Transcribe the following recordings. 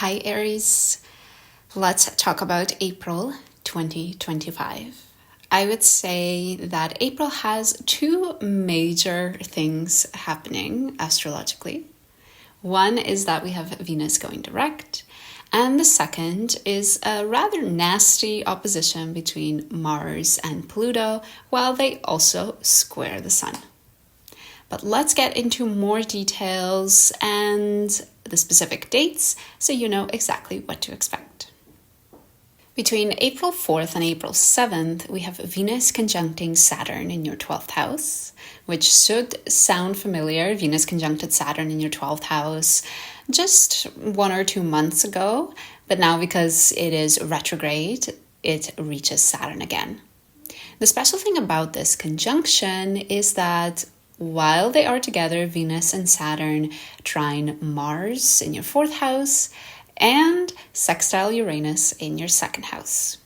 Hi Aries, let's talk about April 2025. I would say that April has two major things happening astrologically. One is that we have Venus going direct, and the second is a rather nasty opposition between Mars and Pluto, while they also square the Sun. But let's get into more details and the specific dates so you know exactly what to expect. Between April 4th and April 7th, we have Venus conjuncting Saturn in your 12th house, which should sound familiar. Venus conjuncted Saturn in your 12th house just 1 or 2 months ago, but now because it is retrograde, it reaches Saturn again. The special thing about this conjunction is that while they are together, Venus and Saturn trine Mars in your 4th house and sextile Uranus in your 2nd house.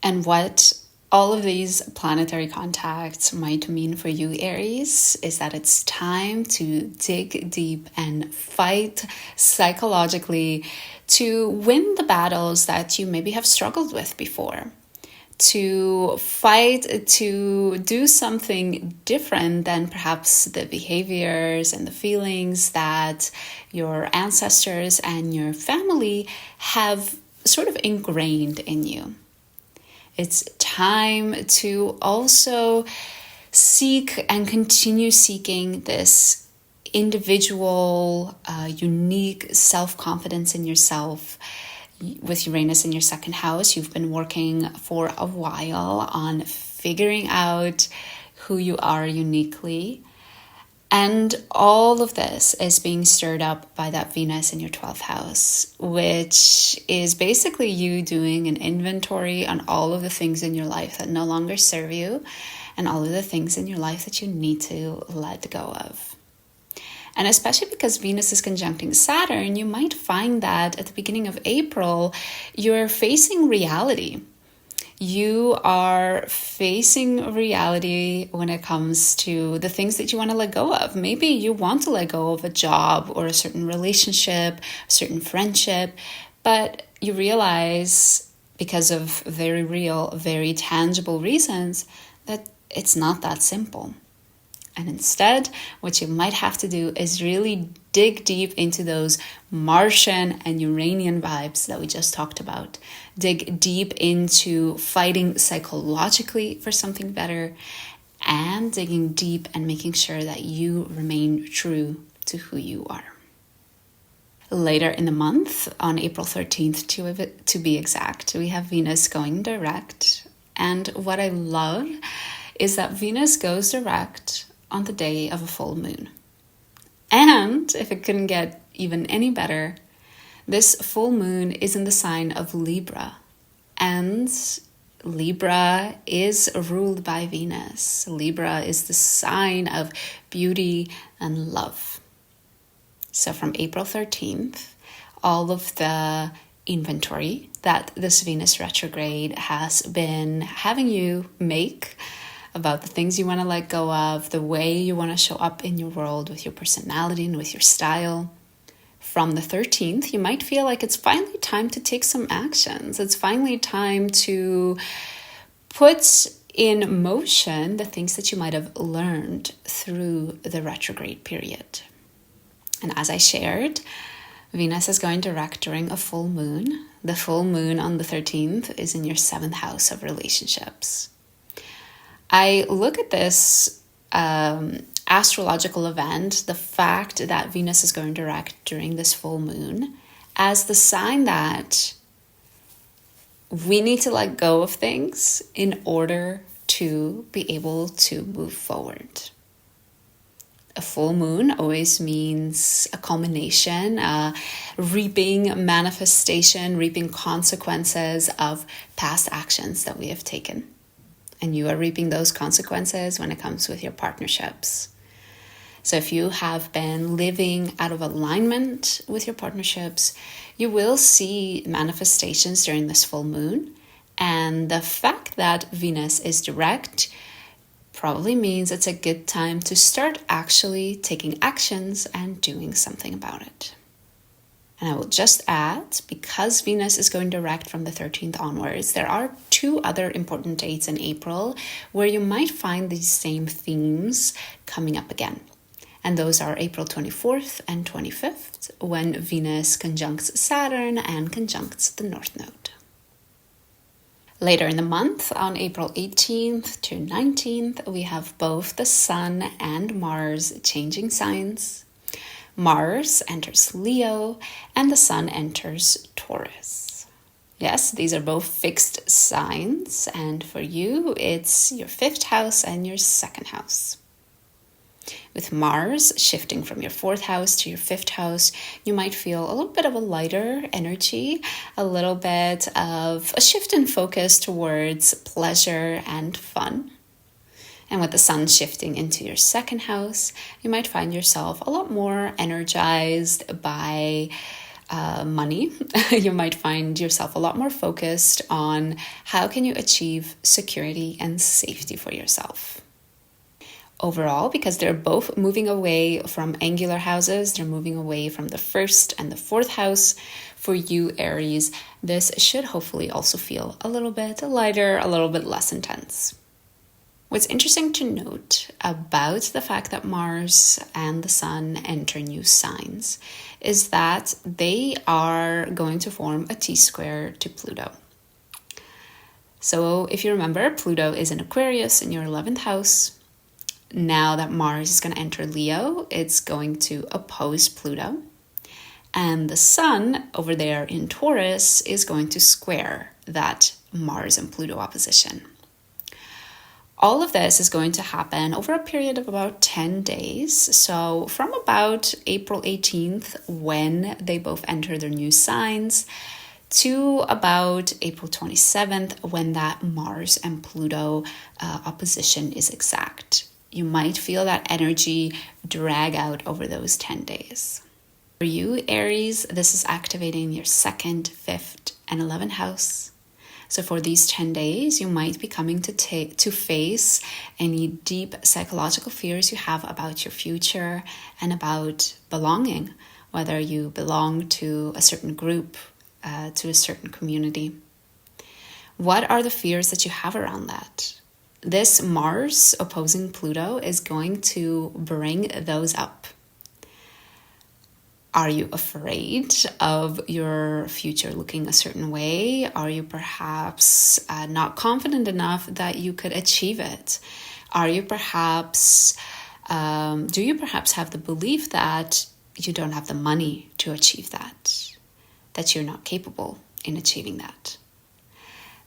And what all of these planetary contacts might mean for you, Aries, is that it's time to dig deep and fight psychologically to win the battles that you maybe have struggled with before. To fight to do something different than perhaps the behaviors and the feelings that your ancestors and your family have sort of ingrained in you. It's time to also seek and continue seeking this individual, unique self-confidence in yourself. With Uranus in your 2nd house, you've been working for a while on figuring out who you are uniquely. And all of this is being stirred up by that Venus in your 12th house, which is basically you doing an inventory on all of the things in your life that no longer serve you and all of the things in your life that you need to let go of. And especially because Venus is conjuncting Saturn, you might find that at the beginning of April, you're facing reality. You are facing reality when it comes to the things that you want to let go of. Maybe you want to let go of a job or a certain relationship, a certain friendship, but you realize because of very real, very tangible reasons that it's not that simple. And instead, what you might have to do is really dig deep into those Martian and Uranian vibes that we just talked about. Dig deep into fighting psychologically for something better and digging deep and making sure that you remain true to who you are. Later in the month, on April 13th to be exact, we have Venus going direct. And what I love is that Venus goes direct on the day of a full moon. And if it couldn't get even any better, this full moon is in the sign of Libra. And Libra is ruled by Venus. Libra is the sign of beauty and love. So from April 13th, all of the inventory that this Venus retrograde has been having you make about the things you want to let go of, the way you want to show up in your world with your personality and with your style. From the 13th, you might feel like it's finally time to take some actions. It's finally time to put in motion the things that you might have learned through the retrograde period. And as I shared, Venus is going direct during a full moon. The full moon on the 13th is in your 7th house of relationships. I look at this astrological event, the fact that Venus is going direct during this full moon, as the sign that we need to let go of things in order to be able to move forward. A full moon always means a culmination, reaping manifestation, reaping consequences of past actions that we have taken. And you are reaping those consequences when it comes with your partnerships. So if you have been living out of alignment with your partnerships, you will see manifestations during this full moon. And the fact that Venus is direct probably means it's a good time to start actually taking actions and doing something about it. And I will just add, because Venus is going direct from the 13th onwards, there are 2 other important dates in April where you might find these same themes coming up again. And those are April 24th and 25th, when Venus conjuncts Saturn and conjuncts the North Node. Later in the month, on April 18th to 19th, we have both the Sun and Mars changing signs. Mars enters Leo and the Sun enters Taurus. Yes, these are both fixed signs, and for you, it's your 5th house and your 2nd house. With Mars shifting from your 4th house to your 5th house, you might feel a little bit of a lighter energy, a little bit of a shift in focus towards pleasure and fun. And with the Sun shifting into your 2nd house, you might find yourself a lot more energized by money. You might find yourself a lot more focused on how can you achieve security and safety for yourself. Overall, because they're both moving away from angular houses, they're moving away from the 1st and the 4th house. For you, Aries, this should hopefully also feel a little bit lighter, a little bit less intense. What's interesting to note about the fact that Mars and the Sun enter new signs is that they are going to form a T-square to Pluto. So if you remember, Pluto is in Aquarius in your 11th house. Now that Mars is going to enter Leo, it's going to oppose Pluto. And the Sun over there in Taurus is going to square that Mars and Pluto opposition. All of this is going to happen over a period of about 10 days. So from about April 18th, when they both enter their new signs, to about April 27th, when that Mars and Pluto opposition is exact. You might feel that energy drag out over those 10 days. For you, Aries, this is activating your 2nd, 5th, and 11th house. So for these 10 days, you might be coming to face any deep psychological fears you have about your future and about belonging, whether you belong to a certain group, to a certain community. What are the fears that you have around that? This Mars opposing Pluto is going to bring those up. Are you afraid of your future looking a certain way? Are you perhaps not confident enough that you could achieve it? Are you perhaps, do you perhaps have the belief that you don't have the money to achieve that you're not capable in achieving that?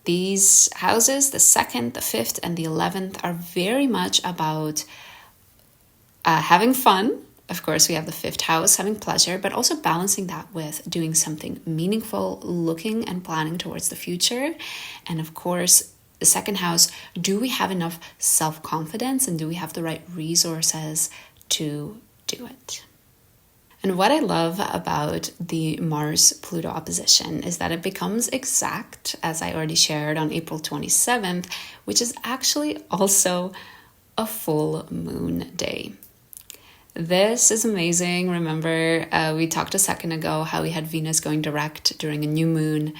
These houses, the 2nd, the 5th, and the 11th, are very much about having fun. Of course, we have the 5th house, having pleasure, but also balancing that with doing something meaningful, looking and planning towards the future. And of course, the 2nd house, do we have enough self-confidence and do we have the right resources to do it? And what I love about the Mars-Pluto opposition is that it becomes exact, as I already shared on April 27th, which is actually also a full moon day. This is amazing. Remember, we talked a second ago how we had Venus going direct during a new moon.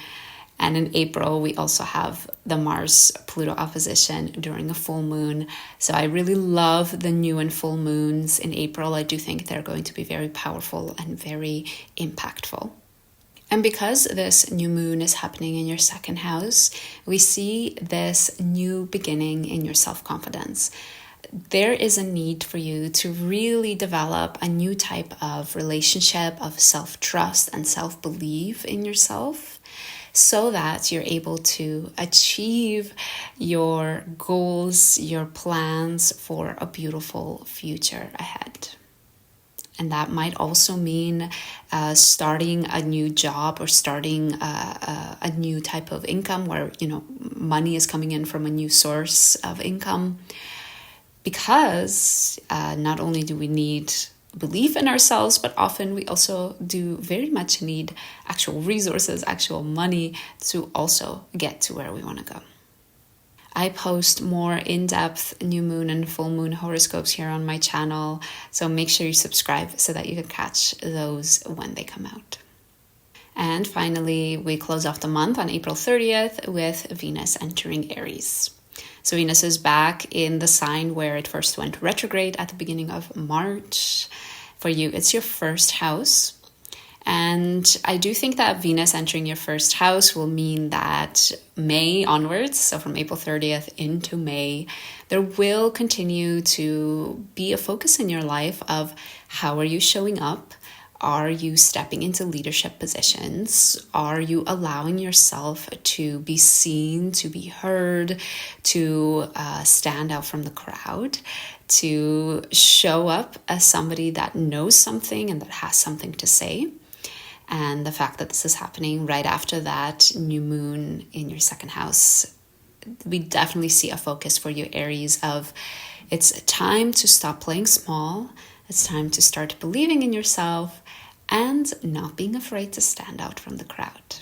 And in April, we also have the Mars-Pluto opposition during a full moon. So I really love the new and full moons in April. I do think they're going to be very powerful and very impactful. And because this new moon is happening in your 2nd house, we see this new beginning in your self-confidence. There is a need for you to really develop a new type of relationship of self-trust and self-belief in yourself so that you're able to achieve your goals, your plans for a beautiful future ahead. And that might also mean starting a new job or starting a new type of income where, money is coming in from a new source of income. Because not only do we need belief in ourselves, but often we also do very much need actual resources, actual money to also get to where we want to go. I post more in-depth new moon and full moon horoscopes here on my channel, so make sure you subscribe so that you can catch those when they come out. And finally, we close off the month on April 30th with Venus entering Aries. So Venus is back in the sign where it first went retrograde at the beginning of March. For you, it's your first house. And I do think that Venus entering your first house will mean that May onwards, so from April 30th into May, there will continue to be a focus in your life of how are you showing up? Are you stepping into leadership positions? Are you allowing yourself to be seen, to be heard, to stand out from the crowd, to show up as somebody that knows something and that has something to say? And the fact that this is happening right after that new moon in your second house, we definitely see a focus for you, Aries, of it's time to stop playing small. It's time to start believing in yourself and not being afraid to stand out from the crowd.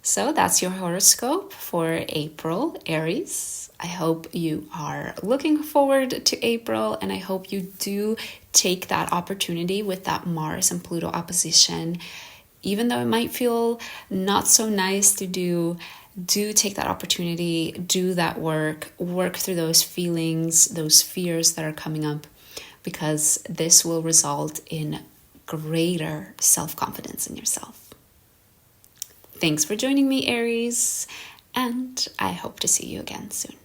So that's your horoscope for April, Aries. I hope you are looking forward to April, and I hope you do take that opportunity with that Mars and Pluto opposition. Even though it might feel not so nice to do take that opportunity, do that work through those feelings, those fears that are coming up, because this will result in greater self-confidence in yourself. Thanks for joining me, Aries, and I hope to see you again soon.